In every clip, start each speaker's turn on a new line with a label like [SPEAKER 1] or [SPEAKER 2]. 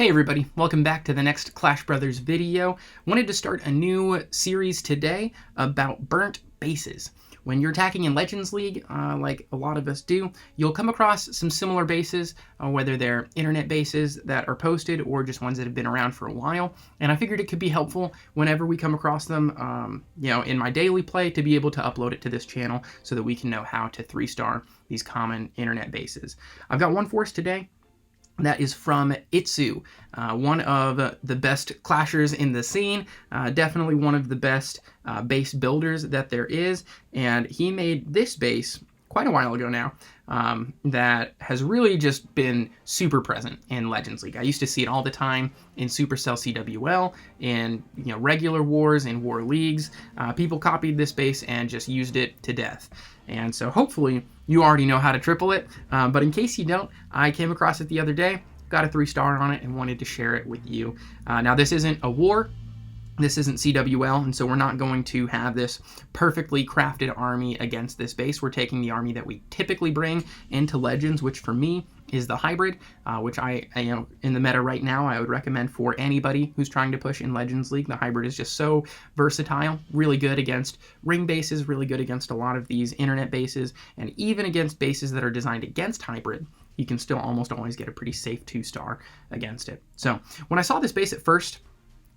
[SPEAKER 1] Hey everybody, welcome back to the next Clash Brothers video. Wanted to start a new series today about burnt bases. When you're attacking in Legends League, like a lot of us do, you'll come across some similar bases, whether they're internet bases that are posted or just ones that have been around for a while. And I figured it could be helpful whenever we come across them, in my daily play, to be able to upload it to this channel so that we can know how to 3-star these common internet bases. I've got one for us today. That is from ItZu's, one of the best clashers in the scene, definitely one of the best base builders that there is, and he made this base quite a while ago now that has really just been super present in Legends League. I used to see it all the time in Supercell CWL, in regular wars, in war leagues. People copied this base and just used it to death. And so hopefully you already know how to triple it, but in case you don't, I came across it the other day, got a 3-star on it, and wanted to share it with you. Now this isn't a war. This isn't CWL, and so we're not going to have this perfectly crafted army against this base. We're taking the army that we typically bring into Legends, which for me is the hybrid, which I in the meta right now, I would recommend for anybody who's trying to push in Legends League. The hybrid is just so versatile, really good against ring bases, really good against a lot of these internet bases, and even against bases that are designed against hybrid. You can still almost always get a pretty safe 2-star against it. So when I saw this base at first,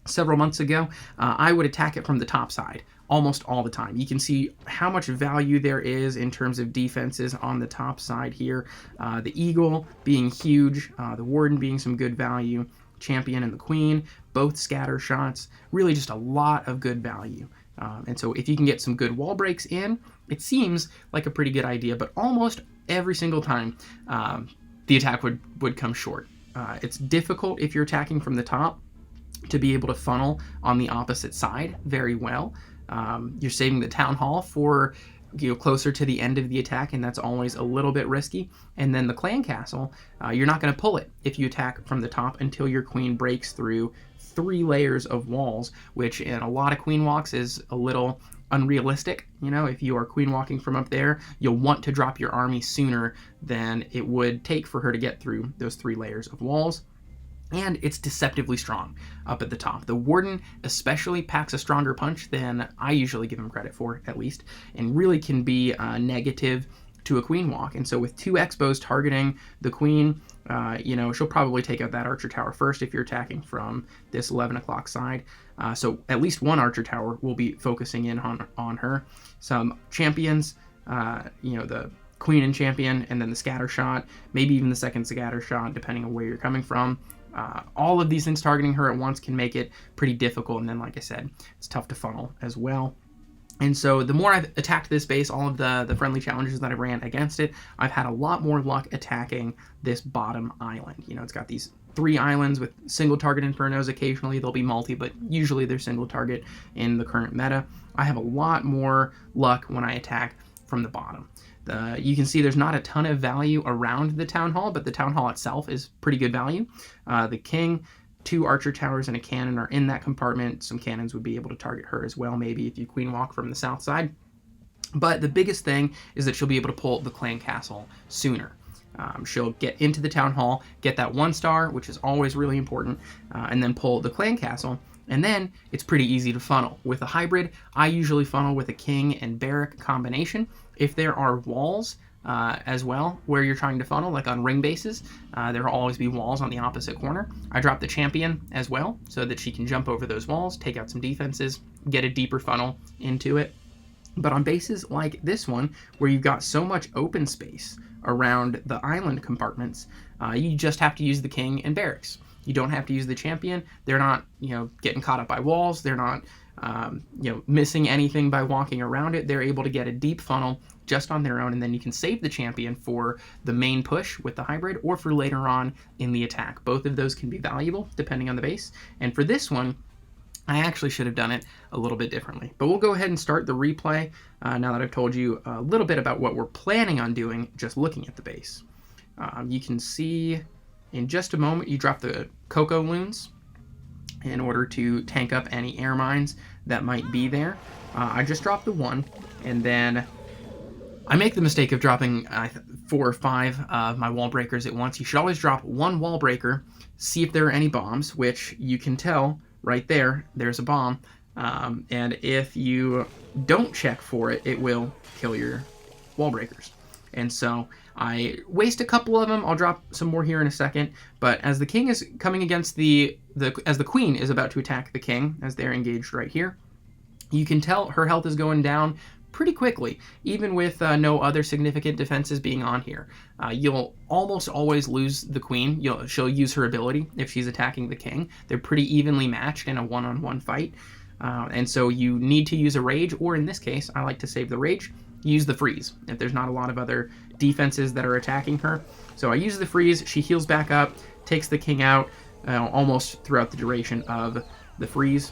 [SPEAKER 1] several months ago, I would attack it from the top side almost all the time. You can see how much value there is in terms of defenses on the top side here. The Eagle being huge, the Warden being some good value, Champion and the Queen, both scatter shots, really just a lot of good value. And so if you can get some good wall breaks in, it seems like a pretty good idea, but almost every single time the attack would come short. It's difficult if you're attacking from the top to be able to funnel on the opposite side very well. You're saving the Town Hall for closer to the end of the attack, and that's always a little bit risky. And then the Clan Castle, you're not going to pull it if you attack from the top until your Queen breaks through 3 layers of walls, which in a lot of Queen walks is a little unrealistic. If you are Queen walking from up there, you'll want to drop your army sooner than it would take for her to get through those 3 layers of walls. And it's deceptively strong up at the top. The Warden especially packs a stronger punch than I usually give him credit for, at least, and really can be negative to a Queen walk. And so with 2 Expos targeting the Queen, she'll probably take out that Archer Tower first if you're attacking from this 11 o'clock side. So at least 1 Archer Tower will be focusing in on her. Some champions, the Queen and Champion, and then the scatter shot, maybe even the second scatter shot, depending on where you're coming from. All of these things targeting her at once can make it pretty difficult, and then, like I said, it's tough to funnel as well. And so the more I've attacked this base, all of the friendly challenges that I ran against it, I've had a lot more luck attacking this bottom island. It's got these 3 islands with single target infernos. Occasionally they'll be multi, but usually they're single target in the current meta. I have a lot more luck when I attack from the bottom. You can see there's not a ton of value around the Town Hall, but the Town Hall itself is pretty good value. The King, 2 Archer Towers and a cannon are in that compartment. Some cannons would be able to target her as well, maybe if you Queen walk from the south side. But the biggest thing is that she'll be able to pull the Clan Castle sooner. She'll get into the Town Hall, get that 1-star, which is always really important, and then pull the Clan Castle. And then it's pretty easy to funnel. With a hybrid, I usually funnel with a King and Barrack combination. If there are walls as well where you're trying to funnel, like on ring bases, there will always be walls on the opposite corner. I drop the Champion as well so that she can jump over those walls, take out some defenses, get a deeper funnel into it. But on bases like this one, where you've got so much open space around the island compartments, you just have to use the King and Barracks. You don't have to use the Champion. They're not, getting caught up by walls. They're not, missing anything by walking around it. They're able to get a deep funnel just on their own, and then you can save the Champion for the main push with the hybrid or for later on in the attack. Both of those can be valuable depending on the base. And for this one, I actually should have done it a little bit differently. But we'll go ahead and start the replay now that I've told you a little bit about what we're planning on doing just looking at the base. You can see in just a moment, you drop the Cocoa Loons in order to tank up any air mines that might be there. I just dropped the 1, and then I make the mistake of dropping 4 or 5 of my wall breakers at once. You should always drop 1 wall breaker, see if there are any bombs, which you can tell right there, there's a bomb. And if you don't check for it, it will kill your wall breakers. And so I waste a couple of them. I'll drop some more here in a second. But as the king is coming against as the queen is about to attack the king, as they're engaged right here, you can tell her health is going down pretty quickly, even with no other significant defenses being on here. You'll almost always lose the queen. She'll use her ability if she's attacking the king. They're pretty evenly matched in a one-on-one fight. And so you need to use a rage, or in this case, I like to save the rage, use the freeze if there's not a lot of other defenses that are attacking her. So I use the freeze, she heals back up, takes the king out almost throughout the duration of the freeze.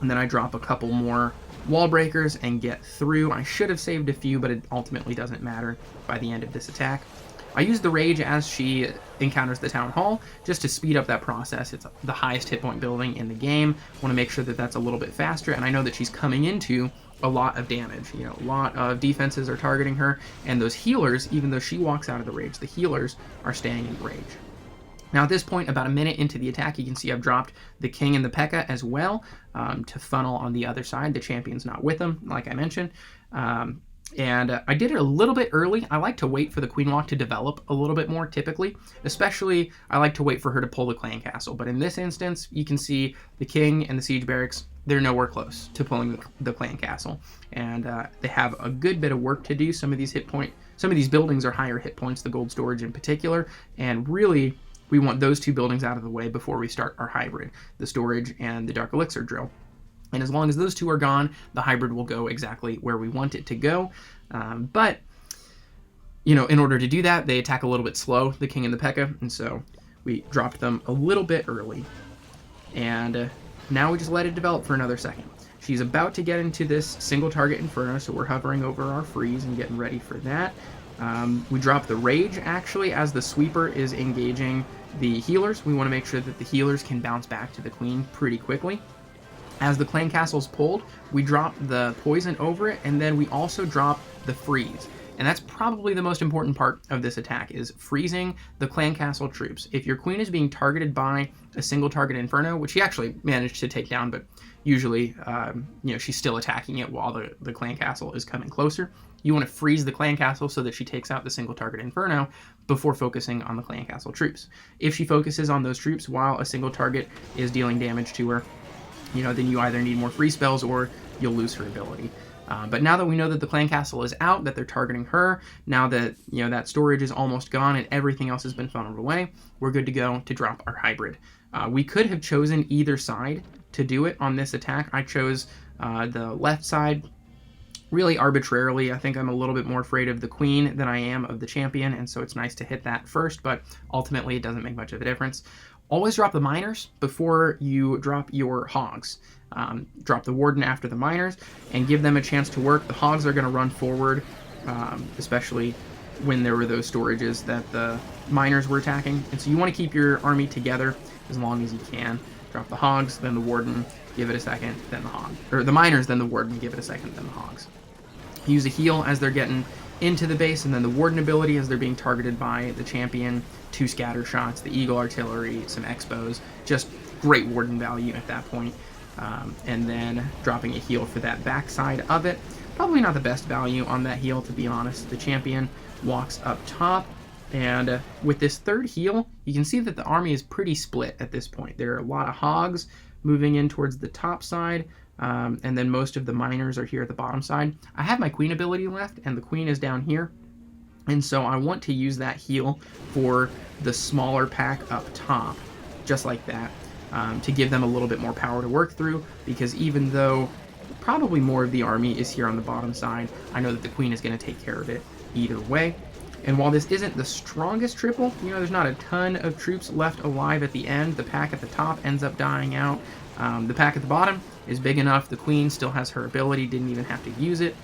[SPEAKER 1] And then I drop a couple more wall breakers and get through. I should have saved a few, but it ultimately doesn't matter by the end of this attack. I use the rage as she encounters the town hall just to speed up that process. It's the highest hit point building in the game. I want to make sure that that's a little bit faster, and I know that she's coming into a lot of damage. A lot of defenses are targeting her, and those healers, even though she walks out of the rage, the healers are staying in the rage. Now at this point, about a minute into the attack, you can see I've dropped the king and the P.E.K.K.A. as well to funnel on the other side. The champion's not with them, like I mentioned. And I did it a little bit early. I like to wait for the queen walk to develop a little bit more typically. Especially, I like to wait for her to pull the clan castle. But in this instance, you can see the king and the siege barracks, they're nowhere close to pulling the clan castle. And they have a good bit of work to do. Some of these buildings are higher hit points, the gold storage in particular. And really, we want those two buildings out of the way before we start our hybrid, the storage and the dark elixir drill. And as long as those two are gone, the hybrid will go exactly where we want it to go. But, in order to do that, they attack a little bit slow, the king and the P.E.K.K.A., and so we dropped them a little bit early. And now we just let it develop for another second. She's about to get into this single target inferno, so we're hovering over our freeze and getting ready for that. We drop the rage, actually, as the sweeper is engaging the healers. We want to make sure that the healers can bounce back to the queen pretty quickly. As the clan castle's pulled, we drop the poison over it, and then we also drop the freeze. And that's probably the most important part of this attack, is freezing the clan castle troops. If your queen is being targeted by a single target inferno, which she actually managed to take down, but usually she's still attacking it while the clan castle is coming closer. You want to freeze the clan castle so that she takes out the single target inferno before focusing on the clan castle troops. If she focuses on those troops while a single target is dealing damage to her, then you either need more free spells or you'll lose her ability. But now that we know that the clan castle is out, that they're targeting her, now that that storage is almost gone and everything else has been funneled away, we're good to go to drop our hybrid. We could have chosen either side to do it on this attack. I chose the left side really arbitrarily. I think I'm a little bit more afraid of the queen than I am of the champion, and so it's nice to hit that first, but ultimately it doesn't make much of a difference. Always drop the miners before you drop your hogs. Drop the warden after the miners and give them a chance to work. The hogs are going to run forward, especially when there were those storages that the miners were attacking. And so you want to keep your army together as long as you can. Drop the hogs, then the warden, give it a second, then the hog. Or the miners, then the warden, give it a second, then the hogs. Use a heal as they're getting into the base, and then the warden ability as they're being targeted by the champion. 2 scatter shots, the eagle artillery, some expos, just great warden value at that point. And then dropping a heal for that backside of it. Probably not the best value on that heal, to be honest. The champion walks up top, and with this third heal, you can see that the army is pretty split at this point. There are a lot of hogs moving in towards the top side, and then most of the miners are here at the bottom side. I have my queen ability left, and the queen is down here. And so I want to use that heal for the smaller pack up top, just like that, to give them a little bit more power to work through, because even though probably more of the army is here on the bottom side, I know that the queen is going to take care of it either way. And while this isn't the strongest triple, there's not a ton of troops left alive at the end. The pack at the top ends up dying out. The pack at the bottom is big enough. The queen still has her ability, didn't even have to use it.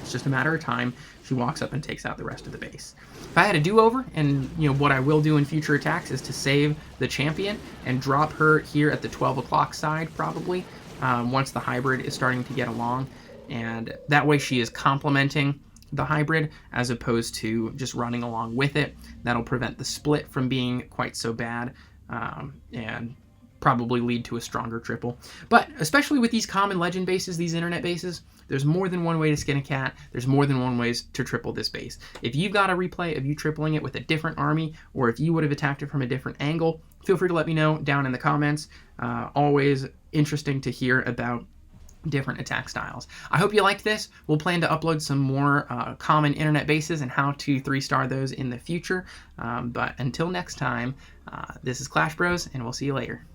[SPEAKER 1] It's just a matter of time. She walks up and takes out the rest of the base. If I had a do-over, and what I will do in future attacks is to save the champion and drop her here at the 12 o'clock side, probably, once the hybrid is starting to get along. And that way she is complementing the hybrid as opposed to just running along with it. That'll prevent the split from being quite so bad. and probably lead to a stronger triple. But especially with these common legend bases, these internet bases, there's more than one way to skin a cat. There's more than one ways to triple this base. If you've got a replay of you tripling it with a different army, or if you would have attacked it from a different angle, feel free to let me know down in the comments. Always interesting to hear about different attack styles. I hope you liked this. We'll plan to upload some more common internet bases and how to 3-star those in the future. But until next time, this is Clash Bros, and we'll see you later.